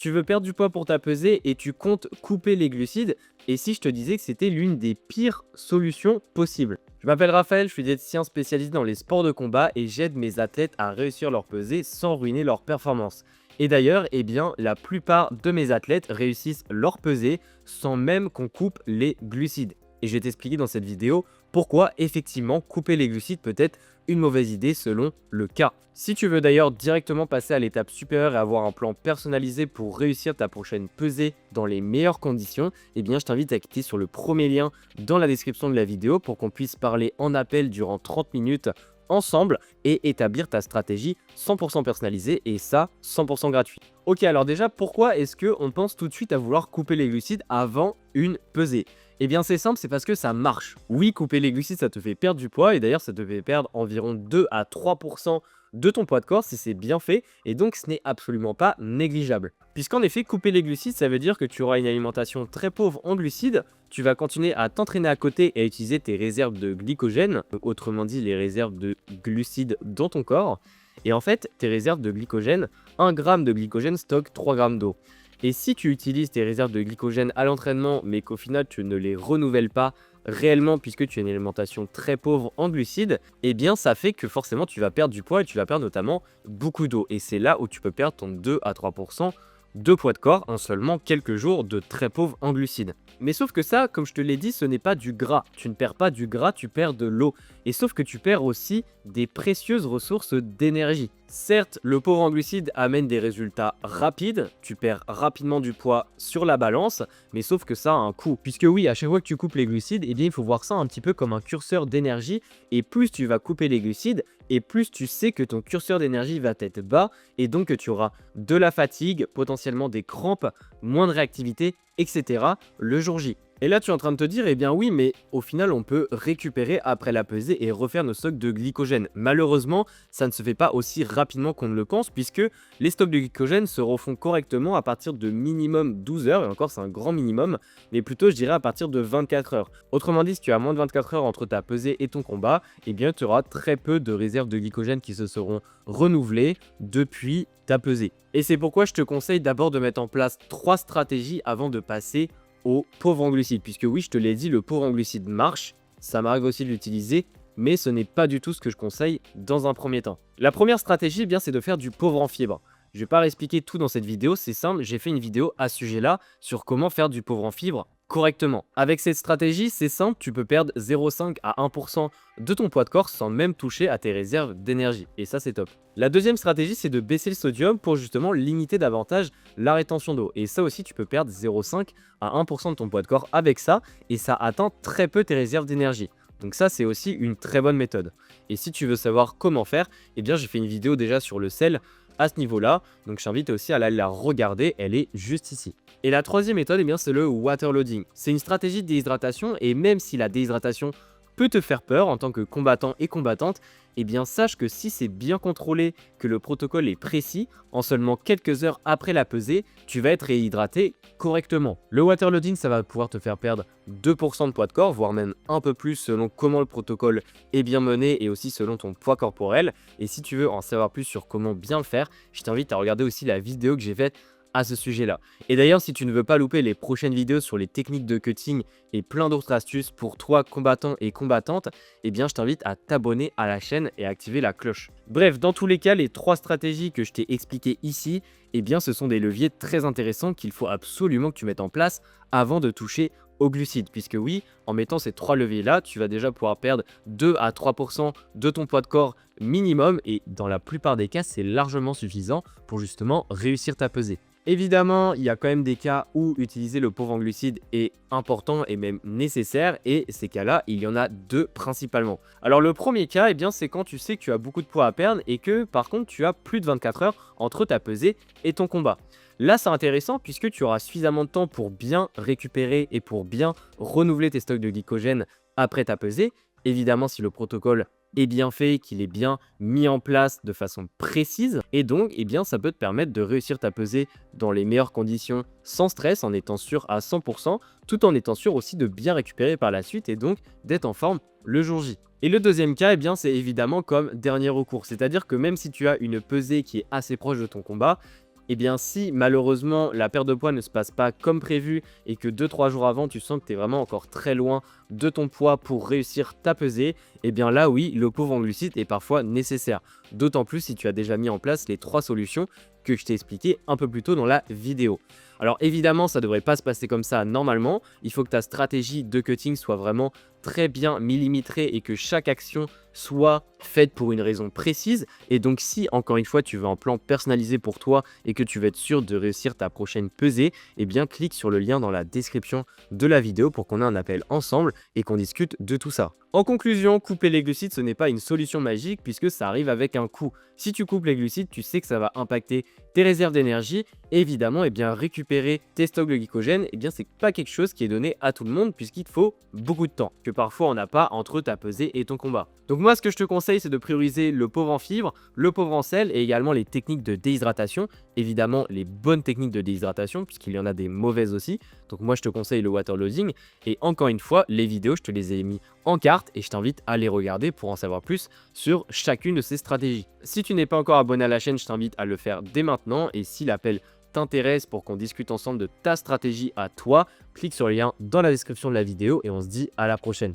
Tu veux perdre du poids pour ta pesée et tu comptes couper les glucides. Et si je te disais que c'était l'une des pires solutions possibles? Je m'appelle Raphaël, je suis diététicien spécialisé dans les sports de combat et j'aide mes athlètes à réussir leur pesée sans ruiner leur performance. Et d'ailleurs, la plupart de mes athlètes réussissent leur pesée sans même qu'on coupe les glucides. Et je vais t'expliquer dans cette vidéo pourquoi effectivement couper les glucides peut être une mauvaise idée selon le cas. Si tu veux d'ailleurs directement passer à l'étape supérieure et avoir un plan personnalisé pour réussir ta prochaine pesée dans les meilleures conditions, je t'invite à cliquer sur le premier lien dans la description de la vidéo pour qu'on puisse parler en appel durant 30 minutes ensemble et établir ta stratégie 100% personnalisée et ça 100% gratuit. Ok, alors déjà, pourquoi est-ce qu'on pense tout de suite à vouloir couper les glucides avant une pesée? Eh bien c'est simple, c'est parce que ça marche. Oui, couper les glucides, ça te fait perdre du poids et d'ailleurs ça te fait perdre environ 2 à 3% de ton poids de corps si c'est bien fait et donc ce n'est absolument pas négligeable. Puisqu'en effet, couper les glucides, ça veut dire que tu auras une alimentation très pauvre en glucides, tu vas continuer à t'entraîner à côté et à utiliser tes réserves de glycogène, autrement dit les réserves de glucides dans ton corps. Et en fait, tes réserves de glycogène, 1 gramme de glycogène stocke 3 grammes d'eau. Et si tu utilises tes réserves de glycogène à l'entraînement, mais qu'au final tu ne les renouvelles pas réellement puisque tu as une alimentation très pauvre en glucides, ça fait que forcément tu vas perdre du poids et tu vas perdre notamment beaucoup d'eau. Et c'est là où tu peux perdre ton 2 à 3% de poids de corps en seulement quelques jours de très pauvre en glucides. Mais sauf que ça, comme je te l'ai dit, ce n'est pas du gras. Tu ne perds pas du gras, tu perds de l'eau. Et sauf que tu perds aussi des précieuses ressources d'énergie. Certes, le pauvre en glucides amène des résultats rapides, tu perds rapidement du poids sur la balance, mais sauf que ça a un coût. Puisque oui, à chaque fois que tu coupes les glucides, il faut voir ça un petit peu comme un curseur d'énergie, et plus tu vas couper les glucides, et plus tu sais que ton curseur d'énergie va être bas, et donc que tu auras de la fatigue, potentiellement des crampes, moins de réactivité, etc. le jour J. Et là, tu es en train de te dire, oui, mais au final, on peut récupérer après la pesée et refaire nos stocks de glycogène. Malheureusement, ça ne se fait pas aussi rapidement qu'on ne le pense, puisque les stocks de glycogène se refont correctement à partir de minimum 12 heures, et encore, c'est un grand minimum, mais plutôt, je dirais, à partir de 24 heures. Autrement dit, si tu as moins de 24 heures entre ta pesée et ton combat, tu auras très peu de réserves de glycogène qui se seront renouvelées depuis ta pesée. Et c'est pourquoi je te conseille d'abord de mettre en place 3 stratégies avant de passer au pauvre en glucides, puisque oui, je te l'ai dit, le pauvre en glucides marche, ça m'arrive aussi de l'utiliser, mais ce n'est pas du tout ce que je conseille dans un premier temps. La première stratégie, c'est de faire du pauvre en fibres. Je vais pas expliquer tout dans cette vidéo, c'est simple, j'ai fait une vidéo à ce sujet-là sur comment faire du pauvre en fibres correctement. Avec cette stratégie, c'est simple, tu peux perdre 0,5 à 1% de ton poids de corps sans même toucher à tes réserves d'énergie. Et ça, c'est top. La deuxième stratégie, c'est de baisser le sodium pour justement limiter davantage la rétention d'eau. Et ça aussi, tu peux perdre 0,5 à 1% de ton poids de corps avec ça et ça atteint très peu tes réserves d'énergie. Donc ça, c'est aussi une très bonne méthode. Et si tu veux savoir comment faire, j'ai fait une vidéo déjà sur le sel à ce niveau-là. Donc je t'invite aussi à aller la regarder, elle est juste ici. Et la troisième méthode, c'est le waterloading. C'est une stratégie de déshydratation et même si la déshydratation peut te faire peur en tant que combattant et combattante, sache que si c'est bien contrôlé, que le protocole est précis, en seulement quelques heures après la pesée, tu vas être réhydraté correctement. Le waterloading, ça va pouvoir te faire perdre 2% de poids de corps, voire même un peu plus selon comment le protocole est bien mené et aussi selon ton poids corporel. Et si tu veux en savoir plus sur comment bien le faire, je t'invite à regarder aussi la vidéo que j'ai faite à ce sujet-là. Et d'ailleurs, si tu ne veux pas louper les prochaines vidéos sur les techniques de cutting et plein d'autres astuces pour toi, combattant et combattante, je t'invite à t'abonner à la chaîne et à activer la cloche. Bref, dans tous les cas, les 3 stratégies que je t'ai expliquées ici, ce sont des leviers très intéressants qu'il faut absolument que tu mettes en place avant de toucher aux glucides. Puisque oui, en mettant ces 3 leviers-là, tu vas déjà pouvoir perdre 2 à 3% de ton poids de corps minimum et dans la plupart des cas, c'est largement suffisant pour justement réussir ta pesée. Évidemment, il y a quand même des cas où utiliser le pauvre en glucides est important et même nécessaire et ces cas-là, il y en a 2 principalement. Alors le premier cas, c'est quand tu sais que tu as beaucoup de poids à perdre et que par contre tu as plus de 24 heures entre ta pesée et ton combat. Là, c'est intéressant puisque tu auras suffisamment de temps pour bien récupérer et pour bien renouveler tes stocks de glycogène après ta pesée. Évidemment, si le protocole est bien fait, qu'il est bien mis en place de façon précise. Et donc, ça peut te permettre de réussir ta pesée dans les meilleures conditions, sans stress, en étant sûr à 100%, tout en étant sûr aussi de bien récupérer par la suite et donc d'être en forme le jour J. Et le deuxième cas, c'est évidemment comme dernier recours. C'est-à-dire que même si tu as une pesée qui est assez proche de ton combat, Eh bien, si malheureusement la perte de poids ne se passe pas comme prévu et que 2-3 jours avant, tu sens que tu es vraiment encore très loin de ton poids pour réussir ta pesée, eh bien là, oui, le pauvre en glucides est parfois nécessaire. D'autant plus si tu as déjà mis en place les 3 solutions que je t'ai expliquées un peu plus tôt dans la vidéo. Alors évidemment, ça ne devrait pas se passer comme ça normalement. Il faut que ta stratégie de cutting soit vraiment très bien millimétrée et que chaque action soit faite pour une raison précise. Et donc si, encore une fois, tu veux un plan personnalisé pour toi et que tu veux être sûr de réussir ta prochaine pesée, eh bien clique sur le lien dans la description de la vidéo pour qu'on ait un appel ensemble et qu'on discute de tout ça. En conclusion, couper les glucides, ce n'est pas une solution magique puisque ça arrive avec un coût. Si tu coupes les glucides, tu sais que ça va impacter tes réserves d'énergie. Évidemment, récupérer tes stocks de glycogène, c'est pas quelque chose qui est donné à tout le monde puisqu'il te faut beaucoup de temps, que parfois on n'a pas entre ta pesée et ton combat. Donc moi, ce que je te conseille, c'est de prioriser le pauvre en fibres, le pauvre en sel et également les techniques de déshydratation. Évidemment, les bonnes techniques de déshydratation, puisqu'il y en a des mauvaises aussi. Donc moi, je te conseille le waterloading. Et encore une fois, les vidéos, je te les ai mis en carte et je t'invite à les regarder pour en savoir plus sur chacune de ces stratégies. Si tu n'es pas encore abonné à la chaîne, je t'invite à le faire dès maintenant. Et si l'appel t'intéresse pour qu'on discute ensemble de ta stratégie à toi, clique sur le lien dans la description de la vidéo et on se dit à la prochaine.